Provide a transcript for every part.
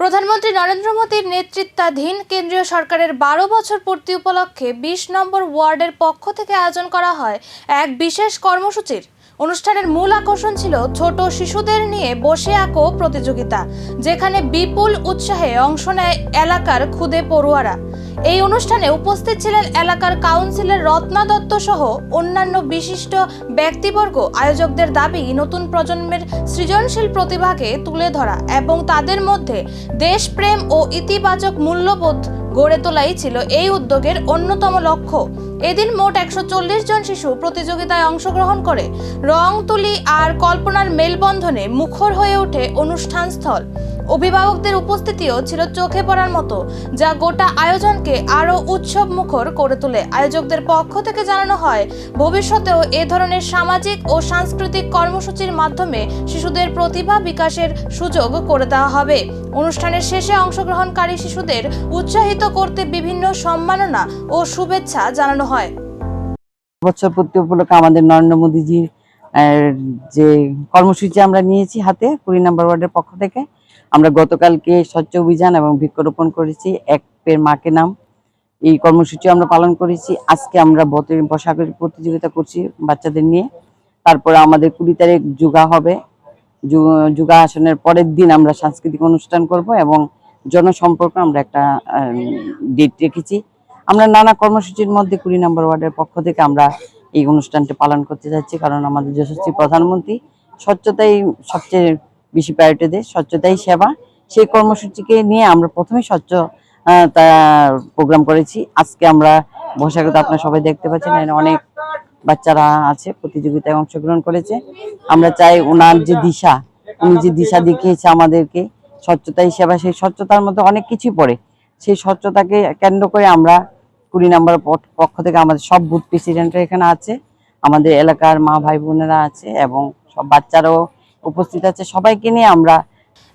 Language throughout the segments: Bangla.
প্রধানমন্ত্রী নরেন্দ্র মোদীর নেতৃত্বাধীন কেন্দ্রীয় সরকারের 12 বছর পূর্তি উপলক্ষে 20 নম্বর ওয়ার্ডের পক্ষ থেকে আয়োজন করা হয় এক বিশেষ কর্মসূচির। অনুষ্ঠানের মূল আকর্ষণ ছিল ছোট শিশুদের নিয়ে বসে আঁকো প্রতিযোগিতা, যেখানে বিপুল উৎসাহে অংশ নেয় এলাকার ক্ষুদে পড়ুয়ারা। এই অনুষ্ঠানে উপস্থিত ছিলেন এলাকার কাউন্সিলর রত্না দত্ত সহ অন্যান্য বিশিষ্ট ব্যক্তিবর্গ। আয়োজকদের দাবি, নতুন প্রজন্মের সৃজনশীল প্রতিভাকে তুলে ধরা এবং তাদের মধ্যে দেশপ্রেম ও ইতিবাচক মূল্যবোধ গড়ে তোলাই ছিল এই উদ্যোগের অন্যতম লক্ষ্য। এদিন মোট 140 জন শিশু প্রতিযোগিতায় অংশগ্রহণ করে রং তুলি আর কল্পনার মেলবন্ধনে মুখর হয়ে ওঠে অনুষ্ঠানস্থল। অভিভাবকদের উপস্থিতিও ছিল চোখে পড়ার মতো, যা গোটা আয়োজনকে আরো উৎসব মুখর করে তোলে। আয়োজকদের পক্ষ থেকে জানানো হয়, ভবিষ্যতেও এ ধরনের সামাজিক ও সাংস্কৃতিক কর্মসূচির মাধ্যমে শিশুদের প্রতিভা বিকাশের সুযোগ করে দেওয়া হবে। অনুষ্ঠানের শেষে অংশগ্রহণকারী শিশুদের উৎসাহিত করতে বিভিন্ন সম্মাননা ও শুভেচ্ছা জানানো হয়। বছর পূর্তি উপলক্ষে আমাদের নরেন্দ্র মোদীজির যে কর্মসূচি আমরা নিয়েছি হাতে 20 নম্বর ওয়ার্ডের পক্ষ থেকে, আমরা গতকালকে স্বচ্ছ অভিযান এবং বৃক্ষরোপণ করেছি। এক পের মাকে নাম এই কর্মসূচি আমরা পালন করেছি। আজকে আমরা বসাকের প্রতিযোগিতা করছি বাচ্চাদের নিয়ে। তারপরে আমাদের 20 তারিখ যোগা হবে। যোগা আসনের পরের দিন আমরা সাংস্কৃতিক অনুষ্ঠান করব এবং জনসম্পর্ক আমরা একটা ডেট রেখেছি। আমরা নানা কর্মসূচির মধ্যে 20 নম্বর ওয়ার্ডের পক্ষ থেকে আমরা এই অনুষ্ঠানটি পালন করতে যাচ্ছি, কারণ আমাদের যশস্বী প্রধানমন্ত্রী স্বচ্ছতাই সবচেয়ে বেশি প্রায়োরিটি দেয়, স্বচ্ছতাই সেবা। সেই কর্মসূচিকে নিয়ে আমরা প্রথমে প্রোগ্রাম করেছি। আজকে আমরা বসাকে আপনারা সবাই দেখতে পাচ্ছেন, অনেক বাচ্চারা আছে প্রতিযোগিতায় অংশগ্রহণ করেছে। আমরা চাই উনি যে দিশা দেখিয়েছে আমাদেরকে, স্বচ্ছতাই সেবা, সেই স্বচ্ছতার মধ্যে অনেক কিছুই পড়ে। সেই স্বচ্ছতাকে কেন্দ্র করে আমরা 20 নম্বর পক্ষ থেকে আমাদের সব বুথ প্রেসিডেন্টরা এখানে আছে, আমাদের এলাকার মা ভাই বোনেরা আছে এবং সব বাচ্চারাও উপস্থিত আছে। সবাইকে নিয়ে আমরা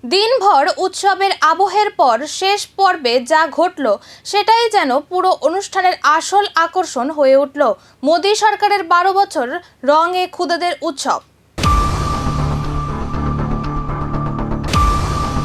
দিনভর উৎসবের আবহের পর শেষ পর্বে যা ঘটল সেটাই যেন পুরো অনুষ্ঠানের আসল আকর্ষণ হয়ে উঠল। মোদী সরকারের 12 বছর রঙে ক্ষুদেদের উৎসব।